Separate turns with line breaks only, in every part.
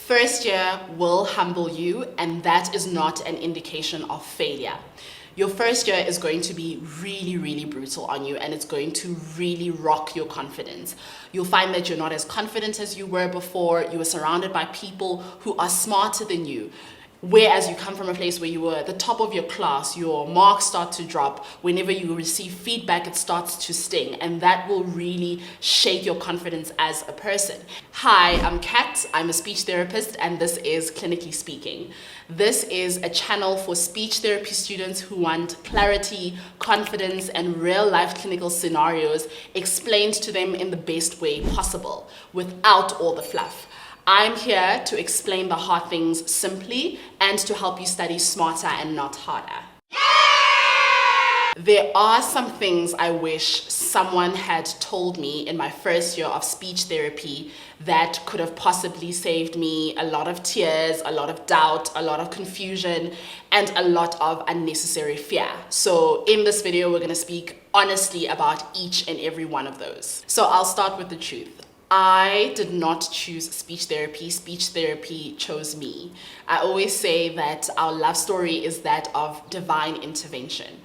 First year will humble you, and that is not an indication of failure. Your first year is going to be really, really brutal on you, and it's going to really rock your confidence. You'll find that you're not as confident as you were before. You are surrounded by people who are smarter than you. Whereas you come from a place where you were at the top of your class, your marks start to drop. Whenever you receive feedback, it starts to sting, and that will really shake your confidence as a person. Hi, I'm Kat. I'm a speech therapist, and this is Clinically Speaking. This is a channel for speech therapy students who want clarity, confidence, and real-life clinical scenarios explained to them in the best way possible, without all the fluff. I'm here to explain the hard things simply and to help you study smarter and not harder. There are some things I wish someone had told me in my first year of speech therapy that could have possibly saved me a lot of tears, a lot of doubt, a lot of confusion, and a lot of unnecessary fear. So in this video, we're going to speak honestly about each and every one of those. So I'll start with the truth. I did not choose speech therapy chose me. I always say that our love story is that of divine intervention.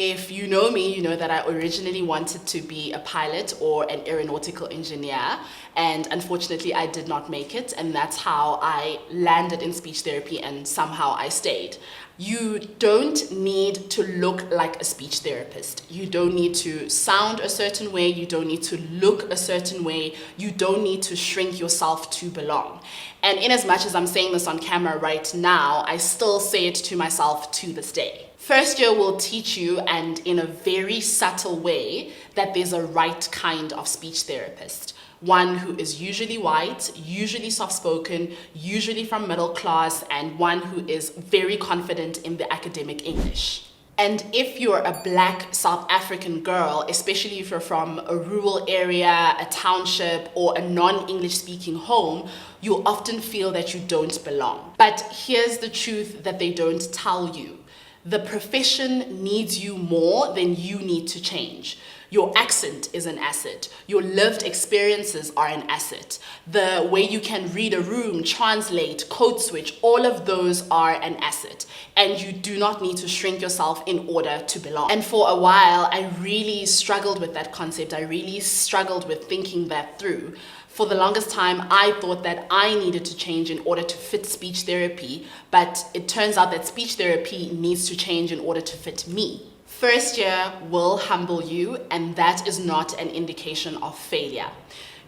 If you know me, you know that I originally wanted to be a pilot or an aeronautical engineer, and unfortunately I did not make it, and that's how I landed in speech therapy, and somehow I stayed. You don't need to look like a speech therapist. You don't need to sound a certain way. You don't need to look a certain way. You don't need to shrink yourself to belong. And in as much as I'm saying this on camera right now, I still say it to myself to this day. First year will teach you, and in a very subtle way, that there's a right kind of speech therapist. One who is usually white, usually soft-spoken, usually from middle class, and one who is very confident in the academic English. And if you're a Black South African girl, especially if you're from a rural area, a township, or a non-English speaking home, you'll often feel that you don't belong. But here's the truth that they don't tell you. The profession needs you more than you need to change. Your accent is an asset. Your lived experiences are an asset. The way you can read a room, translate, code switch, all of those are an asset. And you do not need to shrink yourself in order to belong. And for a while, I really struggled with that concept. I really struggled with thinking that through. For the longest time, I thought that I needed to change in order to fit speech therapy, but it turns out that speech therapy needs to change in order to fit me. First year will humble you, and that is not an indication of failure.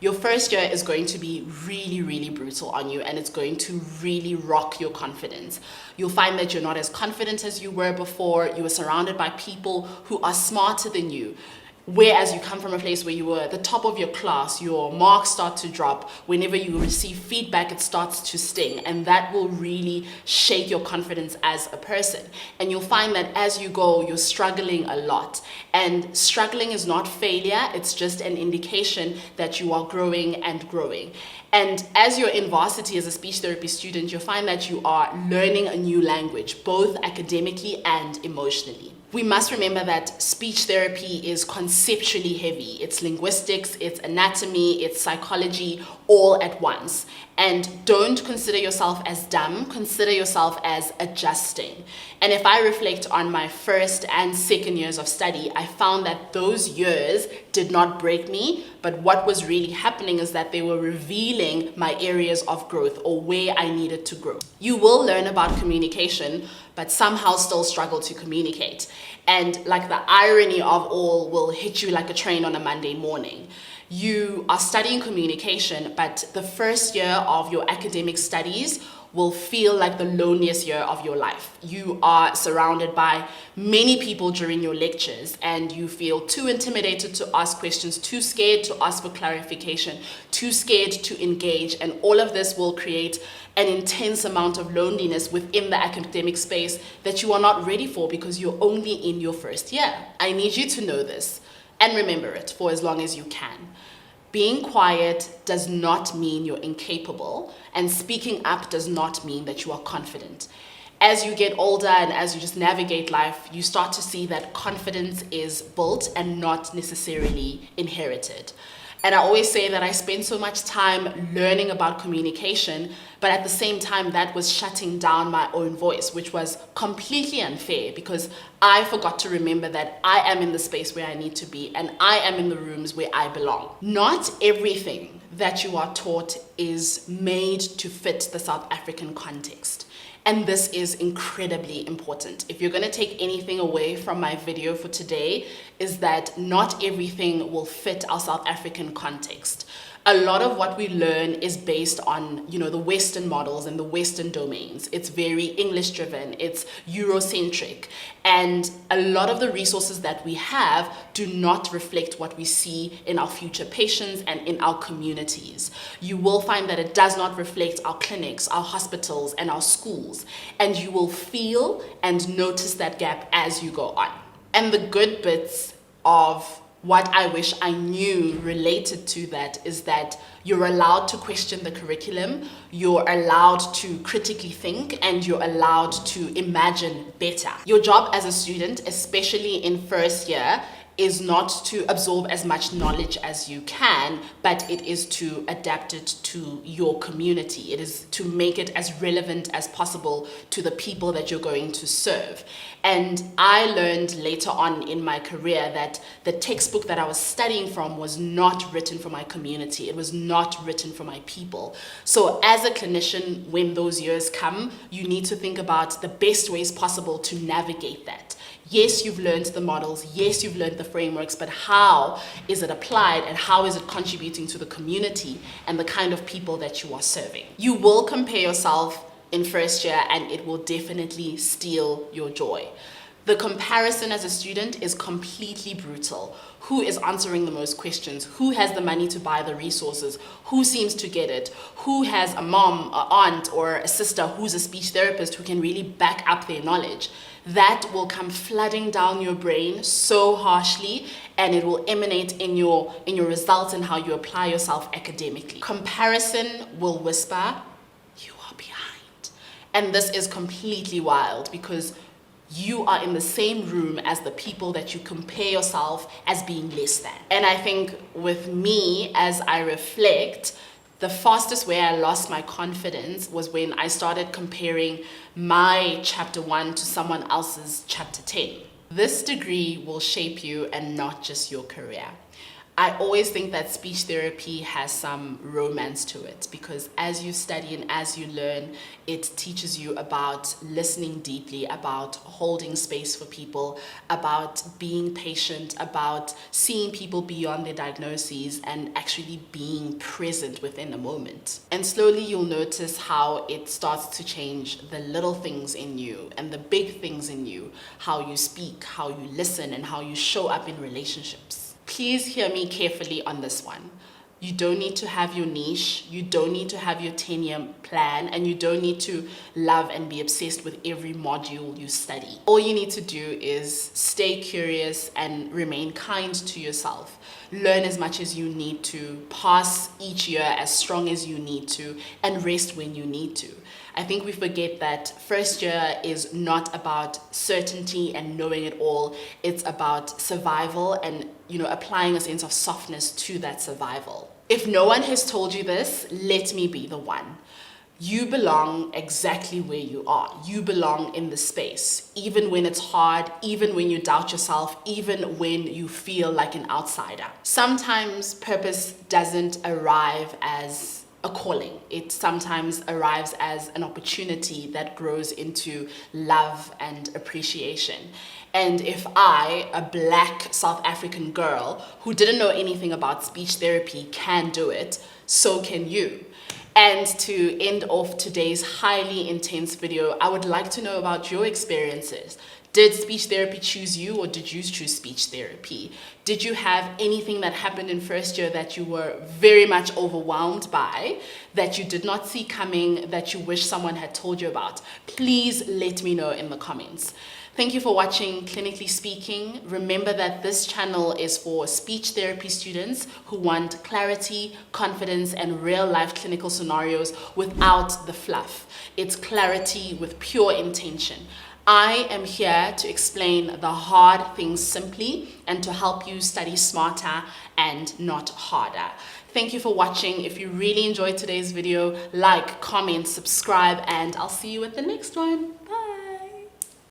Your first year is going to be really, really brutal on you, and it's going to really rock your confidence. You'll find that you're not as confident as you were before. You are surrounded by people who are smarter than you. Whereas you come from a place where you were at the top of your class, your marks start to drop. Whenever you receive feedback, it starts to sting, and that will really shake your confidence as a person. And you'll find that as you go, you're struggling a lot. And struggling is not failure, it's just an indication that you are growing and growing. And as you're in varsity as a speech therapy student, you'll find that you are learning a new language, both academically and emotionally. We must remember that speech therapy is conceptually heavy. It's linguistics, it's anatomy, it's psychology, all at once. And don't consider yourself as dumb, consider yourself as adjusting. And if I reflect on my first and second years of study, I found that those years did not break me, but what was really happening is that they were revealing my areas of growth or where I needed to grow. You will learn about communication, but somehow still struggle to communicate. And like the irony of all will hit you like a train on a Monday morning. You are studying communication, but the first year of your academic studies will feel like the loneliest year of your life. You are surrounded by many people during your lectures, and you feel too intimidated to ask questions, too scared to ask for clarification, too scared to engage, and all of this will create an intense amount of loneliness within the academic space that you are not ready for because you're only in your first year. I need you to know this and remember it for as long as you can. Being quiet does not mean you're incapable, and speaking up does not mean that you are confident. As you get older and as you just navigate life, you start to see that confidence is built and not necessarily inherited. And I always say that I spent so much time learning about communication, but at the same time that was shutting down my own voice, which was completely unfair because I forgot to remember that I am in the space where I need to be and I am in the rooms where I belong. Not everything that you are taught is made to fit the South African context. And this is incredibly important. If you're going to take anything away from my video for today, is that not everything will fit our South African context. A lot of what we learn is based on, the Western models and the Western domains. It's very English driven, it's Eurocentric. And a lot of the resources that we have do not reflect what we see in our future patients and in our communities. You will find that it does not reflect our clinics, our hospitals, and our schools. And you will feel and notice that gap as you go on. And the good bits of what I wish I knew related to that is that you're allowed to question the curriculum, you're allowed to critically think, and you're allowed to imagine better. Your job as a student, especially in first year, is not to absorb as much knowledge as you can, but it is to adapt it to your community. It is to make it as relevant as possible to the people that you're going to serve. And I learned later on in my career that the textbook that I was studying from was not written for my community. It was not written for my people. So as a clinician, when those years come, you need to think about the best ways possible to navigate that. Yes, you've learned the models, yes, you've learned the frameworks, but how is it applied and how is it contributing to the community and the kind of people that you are serving? You will compare yourself in first year and it will definitely steal your joy. The comparison as a student is completely brutal. Who is answering the most questions? Who has the money to buy the resources? Who seems to get it? Who has a mom, an aunt, or a sister who's a speech therapist who can really back up their knowledge? That will come flooding down your brain so harshly, and it will emanate in your results and how you apply yourself academically. Comparison will whisper, you are behind. And this is completely wild because you are in the same room as the people that you compare yourself as being less than. And I think with me, as I reflect, the fastest way I lost my confidence was when I started comparing my chapter 1 to someone else's chapter 10. This degree will shape you and not just your career. I always think that speech therapy has some romance to it because as you study and as you learn, it teaches you about listening deeply, about holding space for people, about being patient, about seeing people beyond their diagnoses and actually being present within a moment. And slowly you'll notice how it starts to change the little things in you and the big things in you, how you speak, how you listen, and how you show up in relationships. Please hear me carefully on this one. You don't need to have your niche, you don't need to have your 10-year plan, and you don't need to love and be obsessed with every module you study. All you need to do is stay curious and remain kind to yourself. Learn as much as you need to, pass each year as strong as you need to, and rest when you need to. I think we forget that first year is not about certainty and knowing it all. It's about survival and, applying a sense of softness to that survival. If no one has told you this, let me be the one. You belong exactly where you are. You belong in the space, even when it's hard, even when you doubt yourself, even when you feel like an outsider. Sometimes purpose doesn't arrive as a calling. It sometimes arrives as an opportunity that grows into love and appreciation. And if I, a Black South African girl who didn't know anything about speech therapy, can do it, so can you. And to end off today's highly intense video, I would like to know about your experiences. Did speech therapy choose you, or did you choose speech therapy? Did you have anything that happened in first year that you were very much overwhelmed by, that you did not see coming, that you wish someone had told you about? Please let me know in the comments. Thank you for watching Clinically Speaking. Remember that this channel is for speech therapy students who want clarity, confidence, and real-life clinical scenarios without the fluff. It's clarity with pure intention. I am here to explain the hard things simply and to help you study smarter and not harder. Thank you for watching. If you really enjoyed today's video, like, comment, subscribe, and I'll see you at the next one. Bye.